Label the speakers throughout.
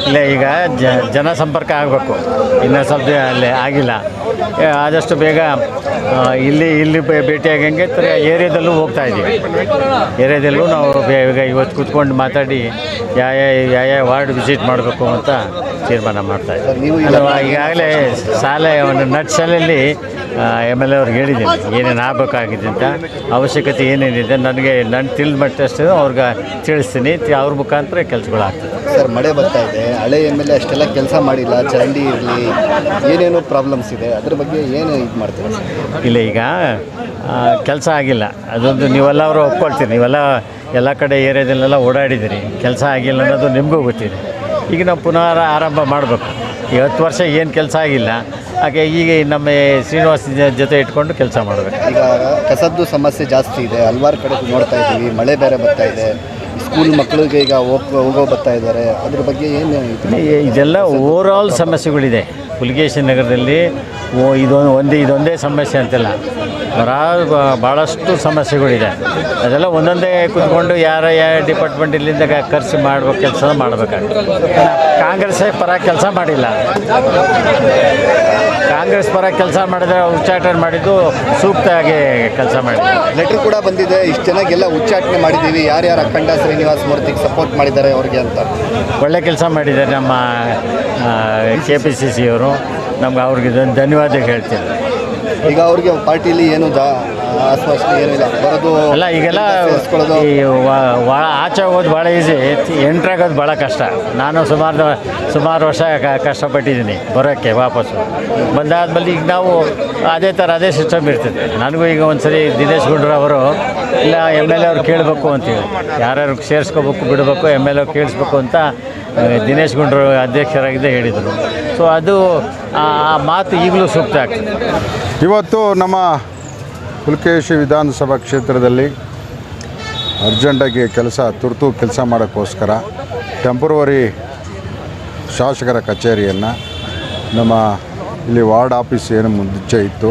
Speaker 1: ಇಲ್ಲ, ಈಗ ಜನಸಂಪರ್ಕ ಆಗಬೇಕು, ಇನ್ನೂ ಸ್ವಲ್ಪ ಅಲ್ಲಿ ಆಗಿಲ್ಲ. ಆದಷ್ಟು ಬೇಗ ಇಲ್ಲಿ ಭೇಟಿಯಾಗಂಗೆ ಏರಿಯಾದಲ್ಲೂ ಹೋಗ್ತಾ ಇದ್ದೀವಿ. ಏರಿಯಾದಲ್ಲೂ ನಾವು ಬೇಗ ಇವತ್ತು ಕೂತ್ಕೊಂಡು ಮಾತಾಡಿ ಯಾವ ವಾರ್ಡ್ ವಿಸಿಟ್ ಮಾಡಬೇಕು ಅಂತ ತೀರ್ಮಾನ ಮಾಡ್ತಾಯಿದ್ದೀವಿ. ಈಗಾಗಲೇ ಒಂದು ನಟ್ಸಲಲ್ಲಿ MLA ಅವ್ರಿಗೆ ಹೇಳಿದ್ದೀನಿ ಏನೇನು ಆಗಬೇಕಾಗಿದೆ ಅಂತ, ಅವಶ್ಯಕತೆ ಏನೇನಿದೆ ನಾನು ತಿಳಿದ ಮಟ್ಟಷ್ಟು ಅವ್ರಿಗೆ ತಿಳಿಸ್ತೀನಿ. ಅವ್ರ ಮುಖಾಂತರ ಕೆಲಸಗಳಾಗ್ತದೆ.
Speaker 2: ಸರ್, ಮಳೆ ಬರ್ತಾ ಇದೆ, ಹಳೆ MLA ಅಷ್ಟೆಲ್ಲ ಕೆಲಸ ಮಾಡಿಲ್ಲ, ಚರಂಡಿ ಇರಲಿ, ಏನೇನೋ ಪ್ರಾಬ್ಲಮ್ಸ್ ಇದೆ, ಅದ್ರ ಬಗ್ಗೆ ಏನು ಇದು ಮಾಡ್ತೀರಾ?
Speaker 1: ಇಲ್ಲ, ಈಗ ಕೆಲಸ ಆಗಿಲ್ಲ, ಅದೊಂದು ನೀವೆಲ್ಲರೂ ಒಪ್ಕೊಳ್ತೀರಿ. ನೀವೆಲ್ಲ ಎಲ್ಲ ಕಡೆ ಏರಿಯಾದಲ್ಲೆಲ್ಲ ಓಡಾಡಿದ್ದೀರಿ, ಕೆಲಸ ಆಗಿಲ್ಲ ಅನ್ನೋದು ನಿಮಗೂ ಗೊತ್ತಿದೆ. ಈಗ ನಾವು ಪುನಃ ಆರಂಭ ಮಾಡಬೇಕು. 10 ವರ್ಷ ಏನು ಕೆಲಸ ಆಗಿಲ್ಲ, ಹಾಗೆ ಈಗ ನಮ್ಮ ಶ್ರೀನಿವಾಸ ಜೊತೆ ಇಟ್ಕೊಂಡು ಕೆಲಸ ಮಾಡಬೇಕು.
Speaker 2: ಈಗ ಕಸದ್ದು ಸಮಸ್ಯೆ ಜಾಸ್ತಿ ಇದೆ, ಹಲವಾರು ಕಡೆ ನೋಡ್ತಾ ಇದ್ದೀವಿ. ಮಳೆ ಬೇರೆ ಬರ್ತಾ ಇದೆ, ಸ್ಕೂಲ್ ಮಕ್ಕಳಿಗೆ ಈಗ ಹೋಗೋ ಬರ್ತಾ ಇದ್ದಾರೆ, ಅದ್ರ ಬಗ್ಗೆ ಏನು?
Speaker 1: ಇದೆಲ್ಲ ಓವರಾಲ್ ಸಮಸ್ಯೆಗಳಿದೆ ಹುಲಿಗೇಶಿ ನಗರದಲ್ಲಿ. ಇದೊಂದೇ ಸಮಸ್ಯೆ ಅಂತಿಲ್ಲ, ಭಾಳಷ್ಟು ಸಮಸ್ಯೆಗಳಿದೆ. ಅದೆಲ್ಲ ಒಂದೊಂದೇ ಕೂತ್ಕೊಂಡು ಯಾವ ಡಿಪಾರ್ಟ್ಮೆಂಟ್ ಇಲ್ಲಿಂದ ಖರ್ಚು ಮಾಡ್ಬೇಕು, ಕೆಲಸ ಮಾಡಬೇಕಾಗುತ್ತೆ. ಕಾಂಗ್ರೆಸ್ ಪರ ಕೆಲಸ ಮಾಡಿಲ್ಲ. ಕಾಂಗ್ರೆಸ್ ಪರ ಕೆಲಸ ಮಾಡಿದ್ರೆ ಉಚ್ಚಾಟನೆ ಮಾಡಿದ್ದು ಸೂಕ್ತವಾಗಿ ಕೆಲಸ ಮಾಡಿದ್ರು.
Speaker 2: ಲೆಟ್ರ್ ಕೂಡ ಬಂದಿದೆ, ಇಷ್ಟು ಚೆನ್ನಾಗೆಲ್ಲ ಉಚ್ಚಾಟನೆ ಮಾಡಿದ್ದೀವಿ, ಯಾರ್ಯಾರು ಅಖಂಡ ಶ್ರೀನಿವಾಸ ಮೂರ್ತಿಗೆ ಸಪೋರ್ಟ್ ಮಾಡಿದ್ದಾರೆ ಅವ್ರಿಗೆ ಅಂತ.
Speaker 1: ಒಳ್ಳೆ ಕೆಲಸ ಮಾಡಿದ್ದಾರೆ ನಮ್ಮ KPCC ಅವರು. ನಮ್ಗೆ ಅವ್ರಿಗೆ ಧನ್ಯವಾದ ಹೇಳ್ತೀನಿ.
Speaker 2: ಈಗ ಅವ್ರಿಗೆ ಪಾರ್ಟಿಲಿ ಏನು ಆಶ್ವಾಸನೆ ಏನಿಲ್ಲ ಬರೋದು
Speaker 1: ಅಲ್ಲ. ಈಗೆಲ್ಲ ಆಚೆ ಹೋಗೋದು ಭಾಳ ಈಸಿ, ಎಂಟ್ರಾಗೋದು ಭಾಳ ಕಷ್ಟ. ನಾನು ಸುಮಾರು ವರ್ಷ ಕಷ್ಟಪಟ್ಟಿದ್ದೀನಿ ಬರೋಕ್ಕೆ. ವಾಪಸ್ಸು ಬಂದಾದ್ಮೇಲೆ ಈಗ ನಾವು ಅದೇ ಸಿಸ್ಟಮ್ ಇರ್ತದೆ. ನನಗೂ ಈಗ ಒಂದು ಸರಿ ದಿನೇಶ್ ಗುಂಡೂರಾವ್ ಇಲ್ಲ MLA ಅವ್ರು ಕೇಳಬೇಕು ಅಂತೇಳಿ, ಯಾರ್ಯಾರು ಸೇರಿಸ್ಕೋಬೇಕು ಬಿಡಬೇಕು, MLA ಅವ್ರು ಕೇಳಿಸ್ಬೇಕು ಅಂತ ದಿನೇಶ್ ಗುಂಡೂರಾವ್ ಅಧ್ಯಕ್ಷರಾಗಿದ್ದೇ ಹೇಳಿದರು. ಸೊ ಅದು ಆ ಮಾತು ಈಗಲೂ ಸೂಕ್ತ ಆಗ್ತದೆ.
Speaker 3: ಇವತ್ತು ನಮ್ಮ ಹುಲಿಕೇಶಿ ವಿಧಾನಸಭಾ ಕ್ಷೇತ್ರದಲ್ಲಿ ಅರ್ಜೆಂಟಾಗಿ ತುರ್ತು ಕೆಲಸ ಮಾಡೋಕ್ಕೋಸ್ಕರ ಟೆಂಪ್ರವರಿ ಶಾಸಕರ ಕಚೇರಿಯನ್ನು ನಮ್ಮ ಇಲ್ಲಿ ವಾರ್ಡ್ ಆಫೀಸ್ ಏನು ಮುಂಚೆ ಇತ್ತು,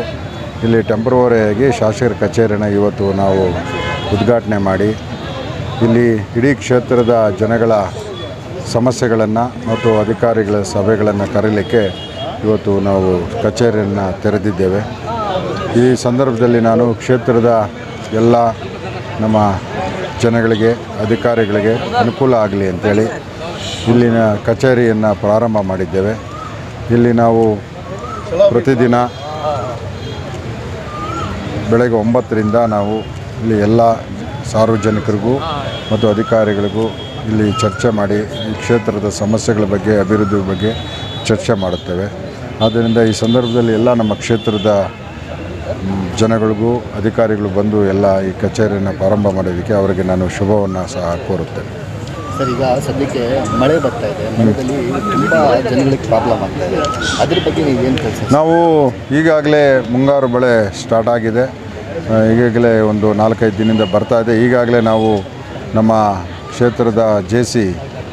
Speaker 3: ಇಲ್ಲಿ ಟೆಂಪ್ರವರಿಯಾಗಿ ಶಾಸಕರ ಕಚೇರಿಯನ್ನು ಇವತ್ತು ನಾವು ಉದ್ಘಾಟನೆ ಮಾಡಿ ಇಲ್ಲಿ ಇಡೀ ಕ್ಷೇತ್ರದ ಜನಗಳ ಸಮಸ್ಯೆಗಳನ್ನು ಮತ್ತು ಅಧಿಕಾರಿಗಳ ಸಭೆಗಳನ್ನು ಕರೀಲಿಕ್ಕೆ ಇವತ್ತು ನಾವು ಕಚೇರಿಯನ್ನು ತೆರೆದಿದ್ದೇವೆ. ಈ ಸಂದರ್ಭದಲ್ಲಿ ನಾನು ಕ್ಷೇತ್ರದ ಎಲ್ಲ ನಮ್ಮ ಜನಗಳಿಗೆ, ಅಧಿಕಾರಿಗಳಿಗೆ ಅನುಕೂಲ ಆಗಲಿ ಅಂತೇಳಿ ಇಲ್ಲಿನ ಕಚೇರಿಯನ್ನು ಪ್ರಾರಂಭ ಮಾಡಿದ್ದೇವೆ. ಇಲ್ಲಿ ನಾವು ಪ್ರತಿದಿನ ಬೆಳಗ್ಗೆ 9ರಿಂದ ನಾವು ಇಲ್ಲಿ ಎಲ್ಲ ಸಾರ್ವಜನಿಕರಿಗೂ ಮತ್ತು ಅಧಿಕಾರಿಗಳಿಗೂ ಇಲ್ಲಿ ಚರ್ಚೆ ಮಾಡಿ ಈ ಕ್ಷೇತ್ರದ ಸಮಸ್ಯೆಗಳ ಬಗ್ಗೆ, ಅಭಿವೃದ್ಧಿ ಬಗ್ಗೆ ಚರ್ಚೆ ಮಾಡುತ್ತೇವೆ. ಆದ್ದರಿಂದ ಈ ಸಂದರ್ಭದಲ್ಲಿ ಎಲ್ಲ ನಮ್ಮ ಕ್ಷೇತ್ರದ ಜನಗಳಿಗೂ ಅಧಿಕಾರಿಗಳು ಬಂದು ಎಲ್ಲ ಈ ಕಚೇರಿಯನ್ನು ಪ್ರಾರಂಭ ಮಾಡೋದಕ್ಕೆ ಅವರಿಗೆ ನಾನು ಶುಭವನ್ನು ಸಹ ಕೋರುತ್ತೇನೆ.
Speaker 2: ಸರ್, ಈಗ ಸದ್ಯಕ್ಕೆ ಮಳೆ ಬರ್ತಾ ಇದೆ, ಮಳೆಯಲ್ಲಿ ತುಂಬ ಜನಗಳಿಗೆ ಪ್ರಾಬ್ಲಮ್ ಆಗ್ತಾಯಿದೆ, ಅದ್ರ ಬಗ್ಗೆ ನೀವೇನು ಕೆಲಸ?
Speaker 3: ನಾವು ಈಗಾಗಲೇ ಮುಂಗಾರು ಬೆಳೆ ಸ್ಟಾರ್ಟ್ ಆಗಿದೆ. ಈಗಾಗಲೇ ಒಂದು 4-5 ದಿನದಿಂದ ಬರ್ತಾ ಇದೆ. ಈಗಾಗಲೇ ನಾವು ನಮ್ಮ ಕ್ಷೇತ್ರದ JC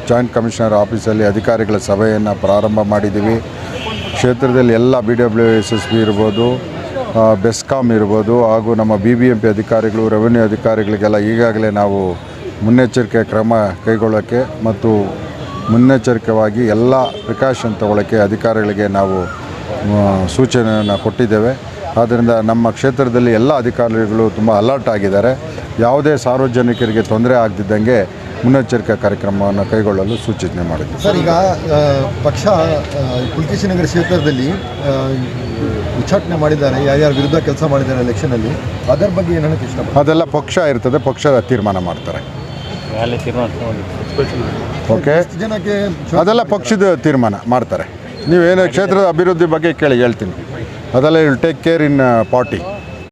Speaker 3: ಜಾಯಿಂಟ್ ಕಮಿಷನರ್ ಆಫೀಸಲ್ಲಿ ಅಧಿಕಾರಿಗಳ ಸಭೆಯನ್ನು ಪ್ರಾರಂಭ ಮಾಡಿದ್ದೀವಿ. ಕ್ಷೇತ್ರದಲ್ಲಿ ಎಲ್ಲ BWSSB ಇರ್ಬೋದು, ಬೆಸ್ಕಾಮ್ ಇರ್ಬೋದು, ಹಾಗೂ ನಮ್ಮ BBMP ಅಧಿಕಾರಿಗಳು, ರೆವಿನ್ಯೂ ಅಧಿಕಾರಿಗಳಿಗೆಲ್ಲ ಈಗಾಗಲೇ ನಾವು ಮುನ್ನೆಚ್ಚರಿಕೆ ಕ್ರಮ ಕೈಗೊಳ್ಳೋಕ್ಕೆ ಮತ್ತು ಮುನ್ನೆಚ್ಚರಿಕೆವಾಗಿ ಎಲ್ಲ ಪ್ರಿಕಾಷನ್ ತಗೊಳ್ಳೋಕ್ಕೆ ಅಧಿಕಾರಿಗಳಿಗೆ ನಾವು ಸೂಚನೆಯನ್ನು ಕೊಟ್ಟಿದ್ದೇವೆ. ಆದ್ದರಿಂದ ನಮ್ಮ ಕ್ಷೇತ್ರದಲ್ಲಿ ಎಲ್ಲ ಅಧಿಕಾರಿಗಳು ತುಂಬ ಅಲರ್ಟ್ ಆಗಿದ್ದಾರೆ. ಯಾವುದೇ ಸಾರ್ವಜನಿಕರಿಗೆ ತೊಂದರೆ ಆಗದಿದ್ದಂಗೆ ಮುನ್ನೆಚ್ಚರಿಕಾ ಕಾರ್ಯಕ್ರಮವನ್ನು ಕೈಗೊಳ್ಳಲು ಸೂಚನೆ ಮಾಡಿದ್ವಿ.
Speaker 4: ಸರ್, ಈಗ ಪಕ್ಷ ಪುಲಕೇಶಿ ನಗರ ಕ್ಷೇತ್ರದಲ್ಲಿ ಉಚ್ಚಾಟನೆ ಮಾಡಿದ್ದಾರೆ, ಯಾರ್ಯಾರ ವಿರುದ್ಧ ಕೆಲಸ ಮಾಡಿದ್ದಾರೆ ಎಲೆಕ್ಷನಲ್ಲಿ, ಅದರ ಬಗ್ಗೆ ಏನು ಹೇಳಕ್ಕೆ ಇಷ್ಟಪಡ್ತೀನಿ?
Speaker 3: ಅದೆಲ್ಲ ಪಕ್ಷ ಇರ್ತದೆ, ಪಕ್ಷದ ತೀರ್ಮಾನ ಮಾಡ್ತಾರೆ. ಓಕೆ,
Speaker 4: ಎಷ್ಟು ಜನಕ್ಕೆ
Speaker 3: ಅದೆಲ್ಲ ಪಕ್ಷದ ತೀರ್ಮಾನ ಮಾಡ್ತಾರೆ. ನೀವೇನು ಕ್ಷೇತ್ರದ ಅಭಿವೃದ್ಧಿ ಬಗ್ಗೆ ಕೇಳಿ ಹೇಳ್ತೀನಿ. ಅದೆಲ್ಲ will take care in party.